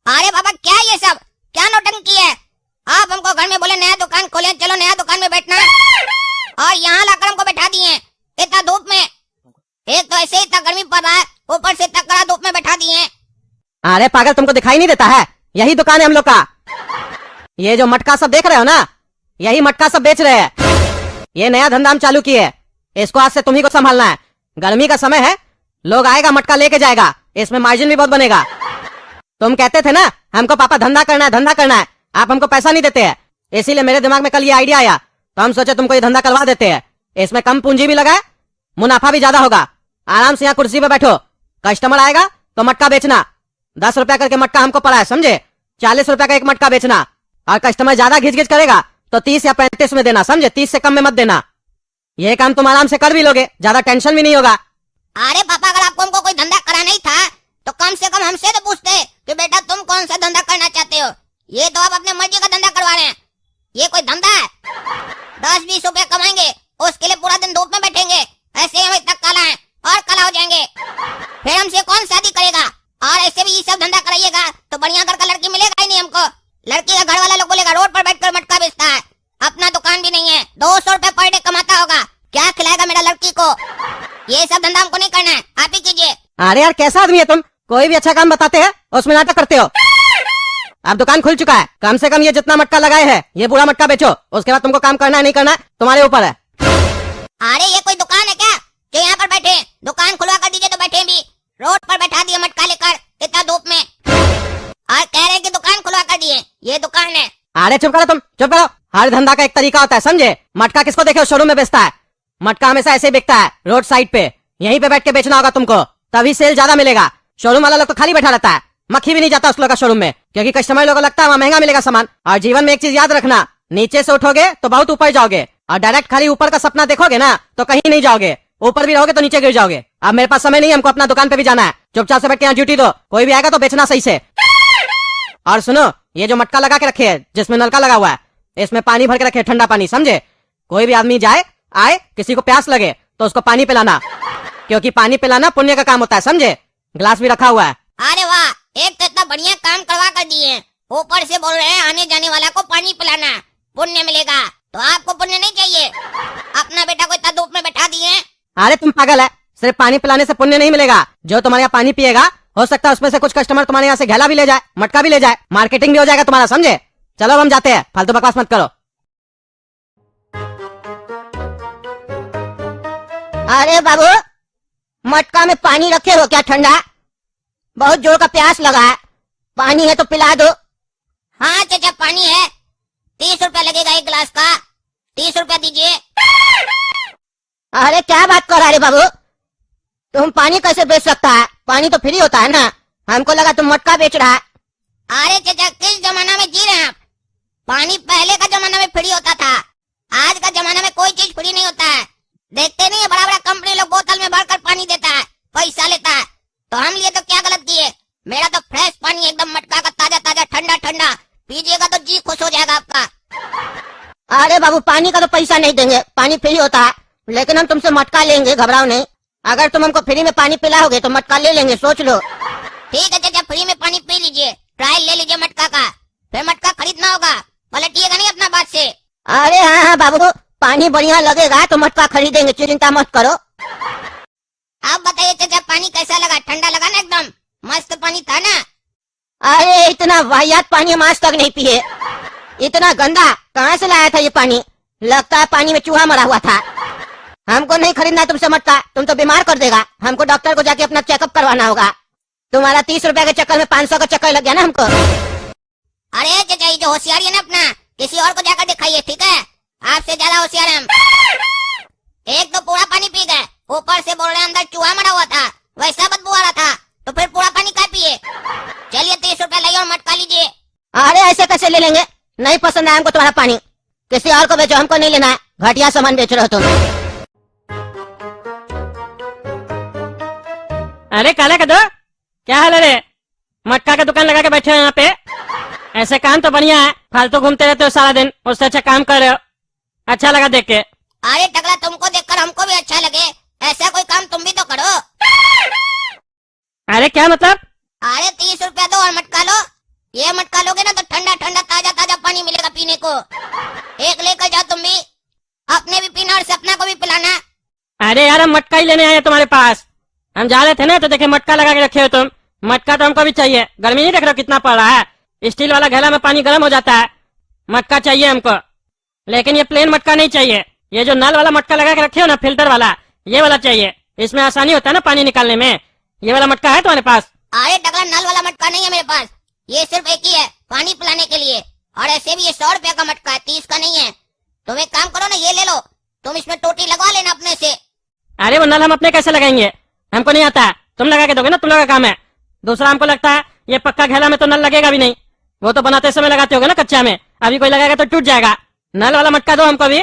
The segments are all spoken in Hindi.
अरे बाबा क्या ये सब, क्या नौटंकी है? आप हमको घर में बोले नया दुकान खोले, चलो नया दुकान में बैठना, और यहाँ लाकर हमको बैठा दिए इतना धूप में। एक तो ऐसे इतना गर्मी पड़ रहा है, ऊपर से इतना कड़ा धूप में बैठा दिए। अरे पागल, तुमको दिखाई नहीं देता है? यही दुकान है हम लोग का। ये जो मटका सब देख रहे हो ना, यही मटका सब बेच रहे हैं। ये नया धंधा हम चालू किए, इसको आज से तुम्ही को संभालना है। गर्मी का समय है, लोग आएगा मटका लेके जाएगा, इसमें मार्जिन भी बहुत बनेगा। तुम कहते थे ना हमको पापा धंधा करना है, धंधा करना है, आप हमको पैसा नहीं देते हैं, इसीलिए मेरे दिमाग में कल ये आइडिया आया, तो हम सोचे तुमको ये धंधा करवा देते हैं। इसमें कम पूंजी भी लगा है, मुनाफा भी ज्यादा होगा। आराम से यहाँ कुर्सी पे बैठो, कस्टमर आएगा तो मटका बेचना। 10 रुपया करके मटका हमको पड़ा है, समझे? 40 रुपया का एक मटका बेचना, और कस्टमर ज्यादा घिच घिच करेगा तो 30 या 35 में देना, समझे? 30 से कम में मत देना। ये काम तुम आराम से कर भी लोगे, ज्यादा टेंशन भी नहीं होगा। अरे पापा, अगर आपको हमको कोई धंधा कराना ही था तो कम से कम हमसे तो पूछते कि बेटा तुम कौन सा धंधा करना चाहते हो। ये तो आप अपने मर्जी का धंधा करवा रहे हैं, ये कोई धंधा है? 10-20 रुपया कमाएंगे, उसके लिए पूरा दिन धूप में बैठेंगे, ऐसे हम इतना काला है और काला हो जाएंगे, फिर हमसे कौन शादी करेगा? और ऐसे भी ये सब धंधा कराइएगा तो बढ़िया घर का लड़की मिलेगा ही नहीं हमको। लड़की का घर वाला लोग बोलेगा रोड पर बैठकर मटका बेचता है, अपना दुकान भी नहीं है, 200 रुपए पर डे कमाता होगा, क्या खिलाएगा मेरा लड़की को? ये सब धंधा हमको नहीं करना है, आप ही कीजिए। अरे यार, कैसा आदमी है तुम? कोई भी अच्छा काम बताते हैं उसमें नाटक करते हो। अब दुकान खुल चुका है, कम से कम ये जितना मटका लगाए है ये पूरा मटका बेचो, उसके बाद तुमको काम करना है नहीं करना है तुम्हारे ऊपर है। अरे ये कोई दुकान है क्या जो यहाँ पर बैठे? दुकान खुलवा कर दीजिए तो बैठे भी, रोड पर बैठा दिए मटका लेकर इतना धूप में, और कह रहे कि दुकान खुलवा कर दिए, ये दुकान है? अरे चुप करो, तुम चुप करो। हर धंधा का एक तरीका होता है, समझे? मटका किसको देखे शोरूम में बेचता है, मटका हमेशा ऐसे बिकता है रोड साइड पे, यहीं पे बैठ के बेचना होगा तुमको, तभी सेल ज्यादा मिलेगा। शोरूम वाला लोग तो खाली बैठा रहता है, मक्खी भी नहीं जाता उस लोग का शोरूम में, क्योंकि कस्टमर लोगों को लगता है वहाँ महंगा मिलेगा सामान। और जीवन में एक चीज याद रखना, नीचे से उठोगे तो बहुत ऊपर जाओगे, और डायरेक्ट खाली ऊपर का सपना देखोगे ना तो कहीं नहीं जाओगे, ऊपर भी रहोगे तो नीचे गिर जाओगे। अब मेरे पास समय नहीं है, हमको अपना दुकान पे भी जाना है, चुपचाप से बैठ के यहाँ ड्यूटी दो, कोई भी आएगा तो बेचना सही से। और सुनो, ये जो मटका लगा के रखे है जिसमें नलका लगा हुआ है, इसमें पानी भर के रखे, ठंडा पानी, समझे? कोई भी आदमी जाए आए, किसी को प्यास लगे तो उसको पानी पिलाना, क्योंकि पानी पिलाना पुण्य का काम होता है, समझे? ग्लास भी रखा हुआ है। अरे वाह, एक तो इतना बढ़िया काम करवा कर दिए, ऊपर से बोल रहे हैं आने जाने वाला को पानी पिलाना, पुण्य मिलेगा। तो आपको पुण्य नहीं चाहिए? अपना बेटा को इतना धूप में बैठा दिए। अरे तुम पागल है, सिर्फ पानी पिलाने से पुण्य नहीं मिलेगा। जो तुम्हारे यहाँ पानी पिएगा हो सकता है उसमें से कुछ कस्टमर तुम्हारे यहाँ से घेला भी ले जाए, मटका भी ले जाए, मार्केटिंग भी हो जाएगा तुम्हारा, समझे? चलो अब हम जाते हैं, फालतू बकवास मत करो। अरे बाबू, मटका में पानी रखे हो क्या ठंडा? बहुत जोर का प्यास लगा है, पानी है तो पिला दो। हाँ चाचा, पानी है, 30 रुपया लगेगा एक गिलास का, 30 रुपया दीजिए। अरे क्या बात कर रहा है बाबू, तुम पानी कैसे बेच सकता है? पानी तो फ्री होता है ना, हमको लगा तुम मटका बेच रहा है। अरे चाचा, किस जमाना में जी रहे हैं आप? पानी पहले का जमाना में फ्री होता था, आज का जमाना में कोई चीज फ्री नहीं होता है। देखते नहीं है, बड़ा बड़ा कंपनी लोग बोतल में भरकर पानी देता है, पैसा लेता है, तो हम लिए तो क्या गलत किए? मेरा तो फ्रेश पानी एकदम मटका का, ताजा ताजा ठंडा ठंडा, पीजिएगा तो जी खुश हो जाएगा आपका। अरे बाबू, पानी का तो पैसा नहीं देंगे, पानी फ्री होता है, लेकिन हम तुमसे मटका लेंगे, घबराओ नहीं। अगर तुम हमको फ्री में पानी पिलाओगे तो मटका ले लेंगे, सोच लो। ठीक है चाचा, फ्री में पानी पी लीजिए, ट्रायल ले लीजिए मटका का, फिर मटका खरीदना होगा, पलटिएगा नहीं अपना बात से। अरे हाँ हाँ बाबू, पानी बढ़िया लगेगा तो मटका खरीदेंगे, चिंता मत करो। आप बताइए चाचा, पानी कैसा लगा? ठंडा लगा ना? एकदम मस्त पानी था ना? अरे इतना वाहियात पानी हम आज तक नहीं पिए, इतना गंदा कहाँ से लाया था ये पानी? लगता है पानी में चूहा मरा हुआ था। हमको नहीं खरीदना है तुमसे मटका, तुम तो बीमार कर देगा, हमको डॉक्टर को जाके अपना चेकअप करवाना होगा। तुम्हारा 30 रुपया के चक्कर में 500 का चक्कर लग गया ना हमको। अरे चाचा, ये जो होशियारी है ना अपना, किसी और को जाकर दिखाइए, ठीक है? आपसे ज्यादा होशियार हम। एक तो पूरा पानी पी गए, ऊपर से बोल रहे अंदर चूहा मरा हुआ था, वैसा बदबू आ रहा था, तो फिर पूरा पानी क्या पिए? चलिए 30 रुपया लाइए और मटका लीजिए। अरे ऐसे कैसे ले लेंगे? नहीं पसंद है हमको तुम्हारा पानी, किसी और को बेचो, हमको नहीं लेना है, घटिया सामान बेच रहे हो तुम। अरे काला कदो, क्या हाल है रे? मटका का दुकान लगा के बैठे हो यहाँ पे? ऐसे काम तो बढ़िया है, फालतू घूमते रहते हो सारा दिन, उससे अच्छा काम कर रहे हो, अच्छा लगा देख के। अरे टकला, तुमको देखकर हमको भी अच्छा लगे, ऐसा कोई काम तुम भी तो करो। अरे क्या मतलब? अरे 30 रुपया दो और मटका लो, ये मटका लोगे ना तो ठंडा ठंडा ताजा ताजा पानी मिलेगा पीने को। एक लेकर जाओ तुम भी, अपने भी पीना और सपना को भी पिलाना। अरे यार हम मटका ही लेने आए हैं तुम्हारे पास। हम जा रहे थे ना तो देखे मटका लगा के रखे हो तुम। मटका तो हमको भी चाहिए, गर्मी नहीं देख रहे हो कितना पड़ रहा है। स्टील वाला घेला में पानी गर्म हो जाता है। मटका चाहिए हमको, लेकिन ये प्लेन मटका नहीं चाहिए। ये जो नल वाला मटका लगा के रखे हो ना, फिल्टर वाला, ये वाला चाहिए। इसमें आसानी होता है ना पानी निकालने में। ये वाला मटका है तुम्हारे पास? अरे टकला, नल वाला मटका नहीं है मेरे पास। ये सिर्फ एक ही है, पानी पिलाने के लिए। और ऐसे भी ये 100 रुपया का मटका है, 30 का नहीं है। तुम एक काम करो ना, ये ले लो, तुम इसमें टोटी लगवा लेना अपने से। अरे वो नल हम अपने कैसे लगाएंगे? हमको नहीं आता है, तुम लगा के दोगे ना, तुम लोग का काम है। दूसरा हमको लगता है ये पक्का घेला में तो नल लगेगा भी नहीं। वो तो बनाते समय लगाते होगे ना कच्चा में, अभी कोई लगाएगा तो टूट जाएगा। नल वाला मटका दो हमको भी।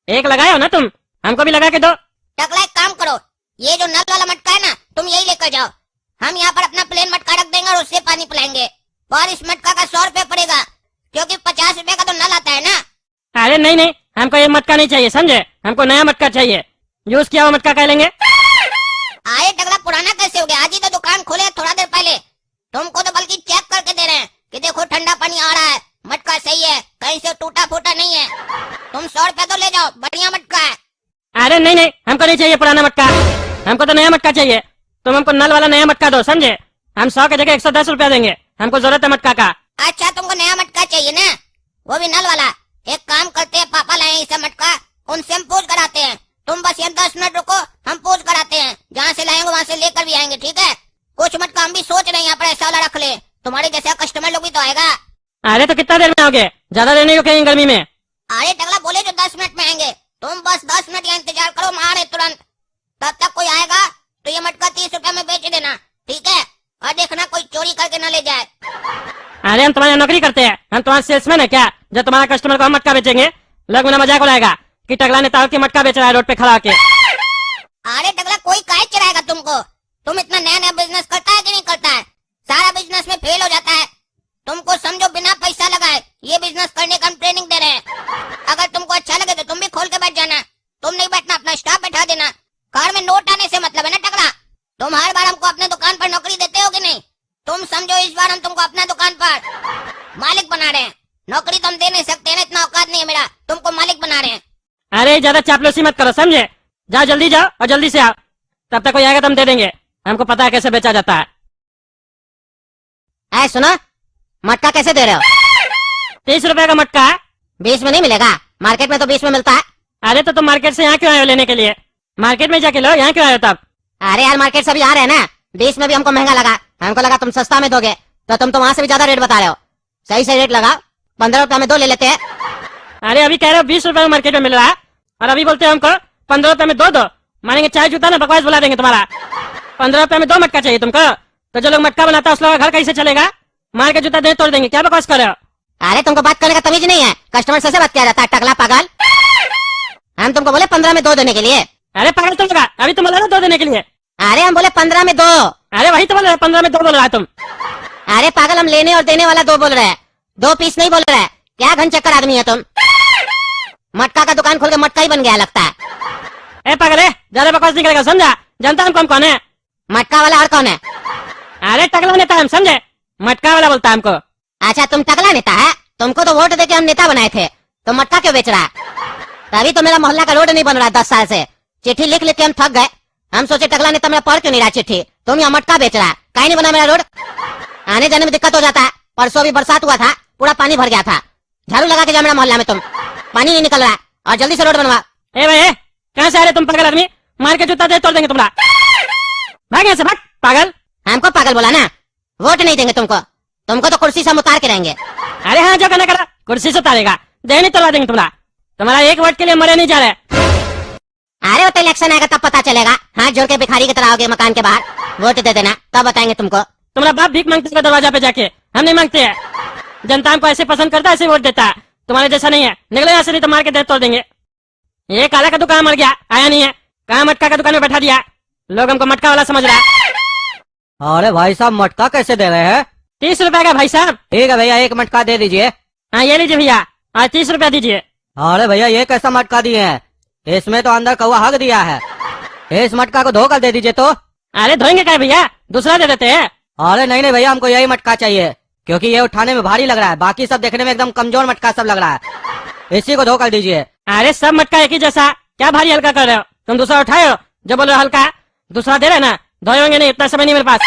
एक लगाए हो ना तुम, हमको भी लगा के दो। टकला एक काम करो, ये जो नल वाला मटका है ना, तुम यही लेकर जाओ। हम यहाँ पर अपना प्लेन मटका रख देंगे और उससे पानी पिलाएंगे। पर इस मटका का 100 रुपया पड़ेगा, क्योंकि 50 रुपए का तो नल आता है ना। अरे नहीं नहीं, हमको ये मटका नहीं चाहिए, समझे? हमको नया मटका चाहिए, यूज किया हुआ मटका कह लेंगे। आए टकला, पुराना कैसे हो गया? आज ही तो दुकान खोले थोड़ा देर पहले। तुमको तो बल्कि चेक करके दे रहे हैं कि देखो ठंडा पानी आ रहा है, मटका सही है, कहीं से टूटा फूटा नहीं है। तुम 100 रुपया तो ले जाओ, बढ़िया मटका है। अरे नहीं नहीं, हमको नहीं चाहिए पुराना मटका, हमको तो नया मटका चाहिए। तुम हमको नल वाला नया मटका दो, समझे? हम 100 की जगह 110 रुपया देंगे, हमको जरूरत है मटका का। अच्छा, तुमको नया मटका चाहिए ना, वो भी नल वाला। एक काम करते हैं, पापा लाए इसे मटका, उनसे हम पूछ कराते हैं। तुम बस यहाँ 10 मिनट रुको, हम पूछ कराते हैं। जहाँ से लाएंगे वहाँ से लेकर भी आएंगे, ठीक है? कुछ मटका हम भी सोच रहे हैं यहाँ पर ऐसा वाला रख ले, तुम्हारे जैसा कस्टमर लोग भी तो आएगा। अरे तो कितना देर में आओगे? ज्यादा देर नहीं रुकेंगे गर्मी में। अरे टकला, बोले जो 10 मिनट में आएंगे, तुम बस 10 मिनट यहाँ इंतजार करो, हम आ रहे तुरंत। तब तक कोई आएगा तो ये मटका 30 रुपया में बेच देना, ठीक है? और देखना कोई चोरी करके न ले जाए। अरे हम तुम्हारी नौकरी करते हैं, हम तुम्हारे सेल्समैन है क्या? जब तुम्हारा कस्टमर को हम मटका बेचेंगे, लोग मेरा मजाक उड़ाएगा कि टकला ने ताऊ की मटका बेच रहा है रोड पे खड़ा होके। अरे टकला, कोई काहे चढ़ाएगा तुमको? तुम इतना नया नया बिजनेस करता है कि नहीं करता है? सारा बिजनेस में फेल हो जाता है। तुमको समझो बिना पैसा लगाए ये बिजनेस करने का हम ट्रेनिंग दे रहे हैं। अगर तुमको अच्छा लगे तो तुम भी खोल के बैठ जाना। तुम नहीं बैठना, अपना स्टाफ बैठा देना। कार में नोट आने से मतलब है ना टकला। तुम हर बार हमको अपने दुकान पर नौकरी देते हो कि नहीं? तुम समझो इस बार हम तुमको अपना दुकान पर मालिक बना रहे हैं। नौकरी तो हम दे नहीं सकते ना, इतना औकात नहीं है मेरा, तुमको मालिक बना रहे हैं। अरे ज्यादा चापलूसी मत करो, समझे? जाओ जल्दी जाओ और जल्दी से आओ, तब तक कोई आएगा तो हम दे देंगे। हमको पता है कैसे बेचा जाता है। ऐ सुनो, मटका कैसे दे रहे हो? 30 रुपए का मटका है। 20 में नहीं मिलेगा, मार्केट में तो 20 में मिलता है। अरे तो तुम मार्केट से यहाँ क्यों आए हो लेने के लिए? मार्केट में जाके लो, यहाँ क्यों आए हो तब? अरे यार, मार्केट से भी आ रहे हैं ना, 20 में भी हमको महंगा लगा। हमको लगा तुम सस्ता में दोगे, तो तुम तो वहाँ से भी ज्यादा रेट बता रहे हो। सही से रेट लगा, 15 रुपया में 2 ले लेते हैं। अरे अभी कह रहे हो 20 रुपए में मार्केट में मिल रहा है, और अभी बोलते हो हमको 15 रुपए में दो। मानेंगे चाय जूता ना बकवास बुला देंगे तुम्हारा। 15 रुपए में 2 मटका चाहिए तुमको? तो जो लोग मटका बनाता है उस लोग का घर कैसे चलेगा? मार के जूता दे तोड़ देंगे, क्या बकवास कर रहे हो? अरे तुमको बात करने का तमीज नहीं है, कस्टमर से बात किया जाता है, टकला पागल। हम तुमको बोले 15 में 2 देने के लिए। अरे पागल तुम लगा, अभी तुम बोला ना 2 देने के लिए। अरे हम बोले 15 में 2। अरे वही तो बोल रहे, 15 में 2 बोल रहा है तुम। अरे पागल, हम लेने और देने वाला 2 बोल रहे हैं, 2 पीस नहीं बोल रहे हैं। क्या घन चक्कर आदमी है तुम? मटका का दुकान खोल के मटका ही बन गया लगता है। ए पागल है, ज्यादा बकवास नहीं करेगा, समझा? जानता हम कौन है? मटका वाला और कौन है? अरे टकला नेता हम, समझे? मटका वाला बोलता है हमको। अच्छा, तुम टकला नेता है? तुमको तो वोट देके हम नेता बनाए थे, तो मटका क्यों बेच रहा है? तभी तो मेरा मोहल्ला का रोड नहीं बन रहा 10 साल से। चिट्ठी लिख लिख के हम थक गए। हम सोचे टकला नेता मेरा पढ़ क्यों नहीं रहा चिट्ठी, तुम यहाँ मटका बेच रहा है। कहीं नहीं बना मेरा रोड, आने जाने में दिक्कत हो जाता है। परसों भी बरसात हुआ था, पूरा पानी भर गया था। झाड़ू लगा के जाओ मेरा मोहल्ला में, तुम पानी नहीं निकल रहा है, और जल्दी से रोड बनवा। ए भाई, कहाँ से आ रहे तुम पागल आदमी? मार के जूता दे तोड़ देंगे तुम्हारा। भाग यहाँ से, भाग पागल। हमको पागल बोला ना? वोट नहीं देंगे तुमको, तुमको तो कुर्सी से हम उतार के रहेंगे। अरे हाँ, जो करना करा, कुर्सी से उतारेगा, दे नहीं तोड़वा देंगे तुम्हारा। तुम्हारा 1 वोट के लिए मरे नहीं जा रहे। अरे वो तो इलेक्शन आएगा तब पता चलेगा। हाथ जोड़ के भिखारी की तरह आओगे मकान के बाहर, वोट दे देना, तब बताएंगे तुमको। तुम्हारा बाप भीख मांगते दरवाजा पे जाके, हम नहीं मांगते हैं। जनता हमको ऐसे पसंद करता है, ऐसे वोट देता है। तुम्हारे जैसा नहीं है, निकलो यहाँ से, नहीं तो मार के दे तोड़ देंगे। ये काला का दुकान मर गया, आया नहीं है। कहाँ मटका का दुकान में बैठा दिया, लोग हमको मटका वाला समझ रहा है। अरे भाई साहब, मटका कैसे दे रहे हैं? 30 रुपए का भाई साहब। ठीक है भैया, 1 मटका दे दीजिए। हाँ ये लीजिए भैया, आज 30 रुपया दीजिए। अरे भैया, ये कैसा मटका दिए हैं? इसमें तो अंदर कौवा हक दिया है। इस मटका को धोकर दे दीजिए तो। अरे धोएंगे क्या भैया, दूसरा दे देते हैं। अरे नहीं नहीं भैया, हमको यही मटका चाहिए। क्योंकि ये उठाने में भारी लग रहा है, बाकी सब देखने में एकदम कमजोर मटका सब लग रहा है। इसी को धो कर दीजिए। अरे सब मटका एक ही जैसा, क्या भारी हल्का कर रहे हो? तुम दूसरा उठाए हो, जो बोल रहे हो हल्का, दूसरा दे रहे ना, धोए होंगे नहीं, इतना समय नहीं मेरे पास।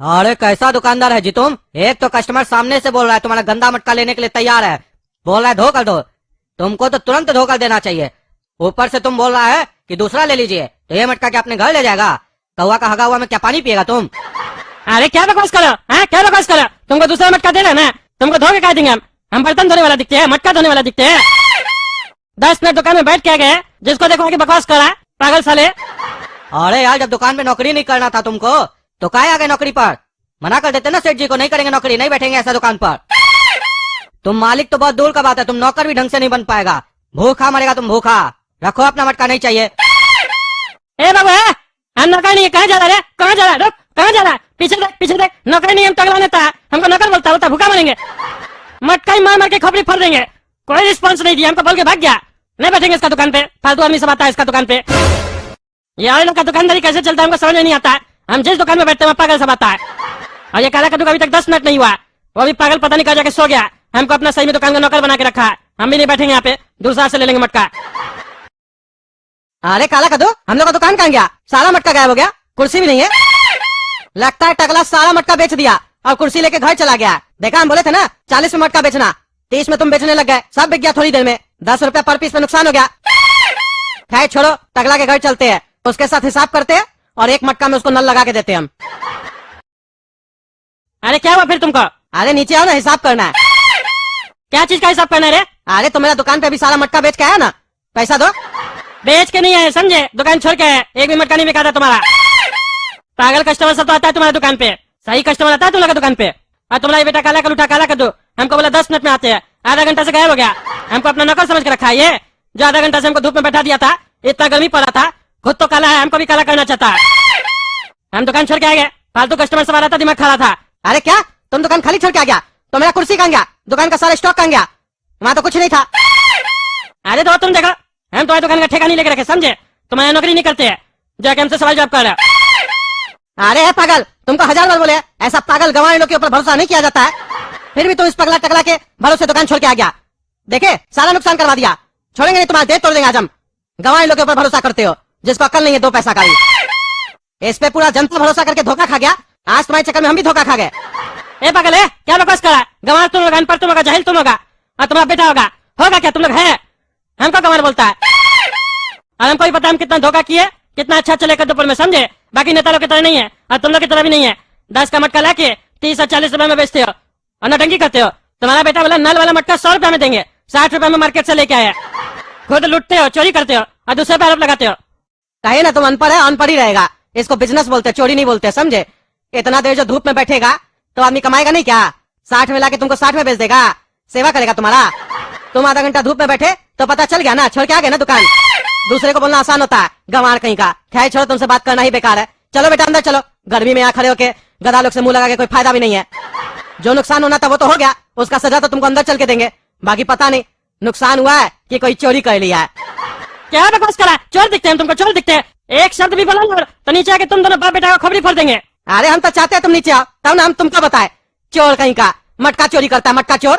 अरे कैसा दुकानदार है जी तुम, एक तो कस्टमर सामने से बोल रहा है तुम्हारा गंदा मटका लेने के लिए तैयार है, बोल रहा है धो कर दो, तुमको तो तुरंत धो कर देना चाहिए। ऊपर से तुम बोल रहा है कि दूसरा ले लीजिए, तो ये मटका क्या अपने घर ले जाएगा? कौवा का हगा हुआ में क्या पानी पिएगा तुम? अरे क्या बकवास करो, हाँ क्या बकवास करो? तुमको दूसरा मटका दे रहे ना, तुमको धो के क्या देंगे? हम बर्तन धोने वाला दिखते हैं, मटका धोने वाला दिखते हैं? 10 मिनट दुकान में बैठ के गए, जिसको देखो कि बकवास करा, पागल साले। अरे यार, जब दुकान में नौकरी नहीं करना था तुमको, तो काहे आ गए नौकरी पर? मना कर देते ना सेठ जी को, नहीं करेंगे नौकरी, नहीं बैठेंगे ऐसा दुकान पर। तुम मालिक तो बहुत दूर का बात है, तुम नौकर भी ढंग से नहीं बन पाएगा, भूखा मरेगा तुम, भूखा। रखो अपना मटका, नहीं चाहिए। ए बाबू, हम नौकर नहीं है, कहाँ जा रहा है? कहाँ जा रहा है? रुक, कहाँ जा रहा है? पीछे देख, पीछे देख, नौकर नहीं, हम तगड़ा नेता है, हमको नौकर बोलता भूखा मरेंगे। मटका ही मार मार के खोपड़ी फोड़ देंगे। कोई रिस्पॉन्स नहीं दिया, हमको बोल के भाग गया। नहीं बैठेंगे इसका दुकान पे, फालतू आदमी सब आता है इसका दुकान पे। ये लोग का दुकानदारी कैसे चलता है हमको समझ में नहीं आता। हम जिस दुकान में बैठते हैं पागल सब आता है। और ये काला कद्दू का अभी तक 10 मिनट नहीं हुआ, वो भी पागल पता नहीं कहाँ जाके सो गया। हमको अपना सही में दुकान का नौकर बना के रखा है, हम भी नहीं बैठेंगे यहाँ पे, दूसरा से ले लेंगे मटका। अरे काला कद्दू, हम लोग का दुकान कहाँ गया? सारा मटका गायब हो गया, कुर्सी भी नहीं है। लगता है टकला सारा मटका बेच दिया और कुर्सी लेके घर चला गया। देखा, हम बोले थे ना 40 में मटका बेचना, 30 में तुम बेचने लग गए, सब बिक गया थोड़ी देर में। 10 रुपया पर पीस में नुकसान हो गया। खैर छोड़ो, टकला के घर चलते हैं, उसके साथ हिसाब करते हैं और एक मटका में उसको नल लगा के देते हैं हम। अरे क्या हुआ फिर तुमको? अरे नीचे आओ ना, हिसाब करना है। क्या चीज का हिसाब करना है रे? अरे तुम मेरा दुकान पे अभी सारा मटका बेच के आया ना, पैसा दो। बेच के नहीं आए समझे, दुकान छोड़ के आए, एक भी मटका नहीं बिका था तुम्हारा। पागल कस्टमर सब तो आता है तुम्हारे दुकान पे, सही कस्टमर आता है तुम लोग दुकान पे। और तुम्हारा ये बेटा काला का लूटा काला कर दो, हमको बोला 10 मिनट में आते हैं, आधा घंटा से गायब हो गया। हमको अपना नौकर समझ के रखा है ये, जो आधा घंटा से हमको धूप में बैठा दिया था, इतना गर्मी पड़ा था, खुद तो काला है, हमको भी काला करना चाहता है। हम दुकान छोड़ के आ गए, फालतू कस्टमर सब आ रहा था, दिमाग खा रहा था। अरे क्या, तुम दुकान खाली छोड़ के आ गया? तो मेरा कुर्सी कहाँ गया? दुकान का सारा स्टॉक कहाँ गया? वहाँ तो कुछ नहीं था। अरे तो तुम देखो, हम तुम्हारी दुकान का ठेका नहीं लेके रखे समझे, तुम्हारी नौकरी नहीं करते हैं, जाके हमसे सवाल जवाब कर रहे हो। अरे है पागल, तुमको 1000 बार बोले, ऐसा पागल गंवार लोग के ऊपर भरोसा नहीं किया जाता है, फिर भी तुम इस पगला टकला के भरोसे दुकान छोड़ के आ गया। देखे, सारा नुकसान करवा दिया, छोड़ेंगे नहीं, तुम्हारा देह तोड़ देंगे आज हम। गंवार लोग के ऊपर भरोसा करते हो, जिसको अकल नहीं है 2 पैसा का भी। इस पे पूरा जनता भरोसा करके धोखा खा गया, आज तुम्हारे चक्कर में हम भी धोखा खा गए। ए पागल है, क्या बकवास करा? गंवार तुम लोग, अनपढ़ तुम लोग, जाहिल तुम लोग, और तुम्हारा बेटा होगा क्या? तुम लोग है, हमको गंवार बोलता है। और हमको भी पता हम कितना धोखा किए, कितना अच्छा चले कद्दूपुर में समझे। बाकी नेता लोग की तरह नहीं है और तुम लोग की तरह भी नहीं है। 10 का मटका लाके 30 और 40 रुपए में बेचते हो और नौटंकी करते हो। तुम्हारा बेटा बोला नल वाला मटका 100 रुपए में देंगे, 60 रुपए में मार्केट से लेके आया। खुद लूटते हो, चोरी करते हो और दूसरे पे आरोप लगाते हो। कहे ना तुम अनपढ़ है, अनपढ़ ही रहेगा। इसको बिजनेस बोलते, चोरी नहीं बोलते समझे। इतना देर जो धूप में बैठेगा तो आदमी कमाएगा नहीं क्या? 60 में लाके तुमको 60 में बेच देगा, सेवा करेगा तुम्हारा। तुम आधा घंटा धूप में बैठे तो पता चल गया ना, छोड़ के आ गए ना दुकान। दूसरे को बोलना आसान होता है, गंवार कहीं का। खैर छोड़ो, तुमसे बात करना ही बेकार है। चलो बेटा अंदर चलो, गर्मी में यहाँ खड़े होके गधा लोग से मुंह लगा के कोई फायदा भी नहीं है। जो नुकसान होना था वो तो हो गया, उसका सजा तो तुमको अंदर चल के देंगे। बाकी पता नहीं नुकसान हुआ है कि कोई चोरी कर लिया है। क्या बकवास करा? चोर दिखते हैं तुमको, चोर दिखते हैं। एक शब्द भी बोला तो नीचे आके तुम दोनों बाप बेटा को खबरी फोड़ देंगे। अरे हम तो चाहते हैं तुम नीचे आओ, तब ना हम तुमको बताए। चोर कहीं का, मटका चोरी करता है, मटका चोर।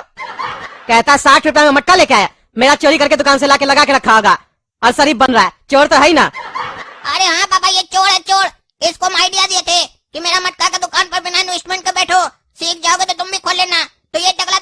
कहता 60 रुपए में मटका लेके आया, मेरा चोरी करके दुकान से लाके लगा के रखा होगा और शरीफ बन रहा है। चोर तो है ही ना। अरे हाँ पापा, ये चोर है चोर। इसको हम आइडिया दिए थे कि मेरा मटका का दुकान पर बिना इन्वेस्टमेंट के बैठो, सीख जाओगे तो तुम भी खोल लेना। तो ये टकला